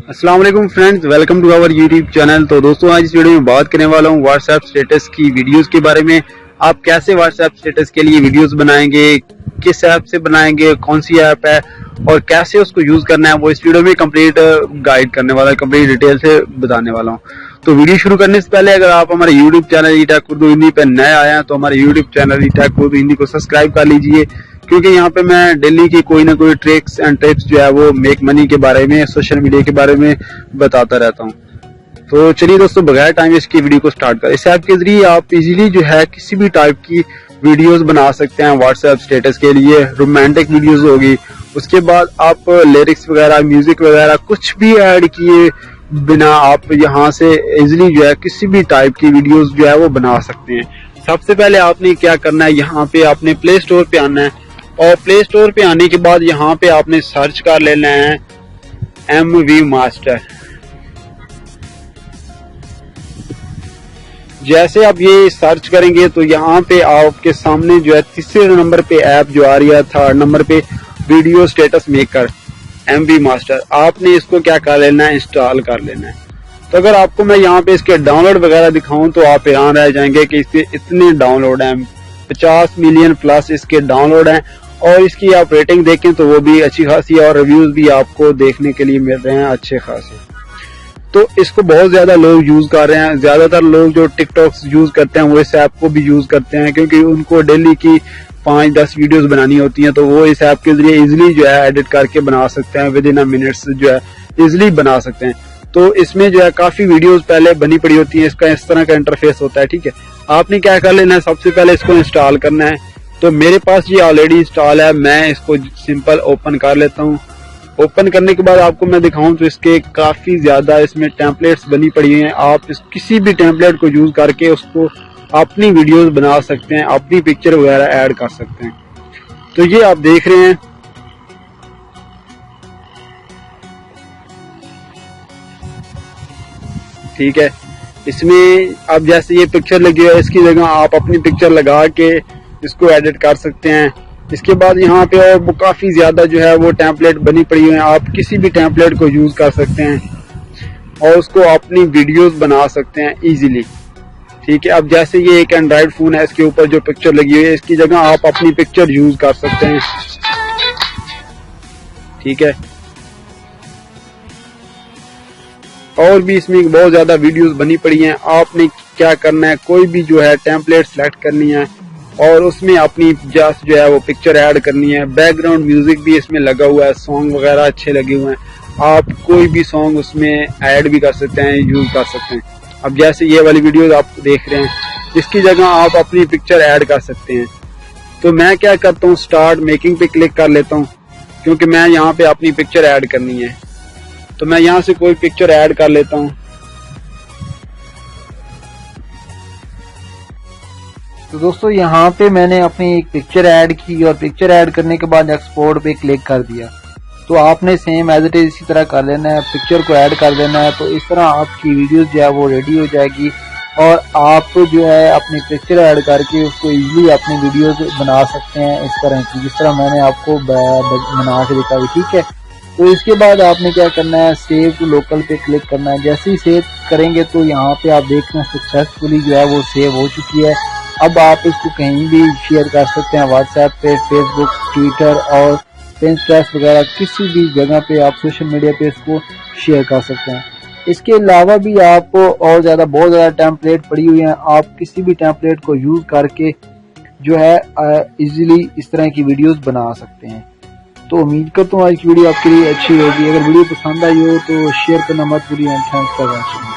अस्सलाम वालेकुम friends, welcome to our YouTube channel. तो दोस्तों आज इस वीडियो में बात करने वाला हूँ व्हाट्सएप स्टेटस की वीडियोस के बारे में। आप कैसे व्हाट्सएप स्टेटस के लिए वीडियोस बनाएंगे, किस ऐप से बनाएंगे, कौन सी ऐप है और कैसे उसको यूज करना है, वो इस वीडियो में कंप्लीट गाइड करने वाला, कंप्लीट डिटेल से बताने वाला हूँ। तो वीडियो शुरू करने से पहले अगर आप हमारे YouTube channel E-Tech Urdu Hindi पे नए आए हैं तो हमारे YouTube channel E-Tech Urdu Hindi को सब्सक्राइब कर लीजिए, क्योंकि यहाँ पे मैं डेली की कोई ना कोई ट्रिक्स एंड टिप्स जो है वो मेक मनी के बारे में, सोशल मीडिया के बारे में बताता रहता हूँ। तो चलिए दोस्तों, बगैर टाइम वेस्ट की वीडियो को स्टार्ट करें। इस ऐप के जरिए आप इजीली जो है किसी भी टाइप की वीडियोस बना सकते हैं व्हाट्सएप स्टेटस के लिए। रोमांटिक वीडियोस होगी, उसके बाद आप लिरिक्स वगैरह, म्यूजिक वगैरह कुछ भी ऐड किए बिना आप यहाँ से इजीली जो है किसी भी टाइप की वीडियोस जो है वो बना सकते हैं। सबसे पहले आपने क्या करना है, यहाँ पे आपने प्ले स्टोर पे आना है और प्ले स्टोर पे आने के बाद यहाँ पे आपने सर्च कर लेना है MV मास्टर। जैसे आप ये सर्च करेंगे तो यहाँ पे आपके सामने जो है तीसरे नंबर पे ऐप जो आ रही है, थर्ड नंबर पे video status maker MV master. आपने इसको क्या कर लेना है, इंस्टॉल कर लेना है। तो अगर आपको मैं यहाँ पे इसके डाउनलोड वगैरह दिखाऊं तो आप हैरान रह जाएंगे कि इसके इतने डाउनलोड हैं, 50 मिलियन प्लस इसके डाउनलोड हैं। और इसकी आप रेटिंग देखें तो वो भी अच्छी खासी है और रिव्यूज भी आपको देखने के लिए मिल रहे हैं अच्छे खासे। तो इसको बहुत ज्यादा लोग यूज कर रहे हैं। ज्यादातर लोग जो टिकटॉक यूज करते हैं वो इस ऐप को भी यूज करते हैं, क्योंकि उनको डेली की 5-10 वीडियोस बनानी होती हैं, तो वो इस ऐप के जरिए इजीली जो है एडिट करके बना सकते हैं, विद इन अ मिनट्स जो है इजीली बना सकते हैं। तो इसमें जो है काफी वीडियोस पहले बनी पड़ी होती हैं, इसका इस तरह का इंटरफेस होता है। ठीक है, आपने क्या कर लेना है, सबसे पहले इसको इंस्टॉल करना है। तो मेरे पास ये ऑलरेडी इंस्टॉल है, मैं इसको सिंपल ओपन कर लेता हूँ। ओपन करने के बाद आपको मैं दिखाऊं तो इसके काफी ज्यादा इसमें टेम्पलेट्स बनी पड़ी हैं। आप किसी भी टेम्पलेट को यूज करके उसको अपनी वीडियोस बना सकते हैं, अपनी पिक्चर वगैरह ऐड कर सकते हैं। तो ये आप देख रहे हैं, ठीक है। इसमें अब जैसे ये पिक्चर लगी है, इसकी जगह आप अपनी पिक्चर लगा के इसको एडिट कर सकते हैं। इसके बाद यहाँ पे और काफी ज्यादा जो है वो टेम्पलेट बनी पड़ी है, आप किसी भी टेम्पलेट को यूज कर सकते हैं और उसको अपनी वीडियोस बना सकते हैं इजीली। ठीक है, अब जैसे ये एक एंड्रॉइड फोन है, इसके ऊपर जो पिक्चर लगी हुई है, इसकी जगह आप अपनी पिक्चर यूज कर सकते हैं। ठीक है, और भी इसमें बहुत ज्यादा वीडियोस बनी पड़ी हैं। आपने क्या करना है, कोई भी जो है टेम्पलेट सेलेक्ट करनी है और उसमें अपनी जस्ट जो है वो पिक्चर ऐड करनी है। बैकग्राउंड म्यूजिक भी इसमें लगा हुआ है, सॉन्ग वगैरह अच्छे लगे हुए हैं, आप कोई भी सॉन्ग उसमें ऐड भी कर सकते हैं, यूज कर सकते हैं। अब जैसे ये वाली वीडियो आप देख रहे हैं, इसकी जगह आप अपनी पिक्चर ऐड कर सकते हैं। तो मैं क्या करता हूँ, स्टार्ट मेकिंग पे क्लिक कर लेता हूँ, क्योंकि मैं यहाँ पे अपनी पिक्चर ऐड करनी है। तो मैं यहाँ से कोई पिक्चर ऐड कर लेता हूँ। तो दोस्तों यहाँ पे मैंने अपनी एक पिक्चर ऐड की और पिक्चर ऐड करने के बाद एक्सपोर्ट पे क्लिक कर दिया। तो आपने सेम एज इट इज इसी तरह कर लेना है, पिक्चर को ऐड कर देना है। तो इस तरह आपकी वीडियो जो है वो रेडी हो जाएगी और आप जो है अपनी पिक्चर ऐड करके उसको इजीली अपनी वीडियो बना सकते हैं इस तरह की, जिस तरह मैंने आपको बना के दिखाई। ठीक है, तो इसके बाद आपने क्या करना है, सेव टू लोकल पे क्लिक करना है। जैसे ही सेव करेंगे तो यहाँ पे आप देख रहे हैं सक्सेसफुली जो है वो सेव हो चुकी है। अब आप इसको कहीं भी शेयर कर सकते हैं, व्हाट्सएप पे, फेसबुक, ट्विटर और पिंटरेस्ट वगैरह किसी भी जगह पे आप सोशल मीडिया पे इसको शेयर कर सकते हैं। इसके अलावा भी आपको और ज्यादा बहुत ज्यादा टेम्पलेट पड़ी हुई हैं, आप किसी भी टेम्पलेट को यूज करके जो है इजीली इस तरह की वीडियोस बना सकते हैं। तो उम्मीद करता हूँ आज की वीडियो आपके लिए अच्छी होगी। अगर वीडियो पसंद आई हो तो शेयर करना मत भूलिए। Thanks for watching.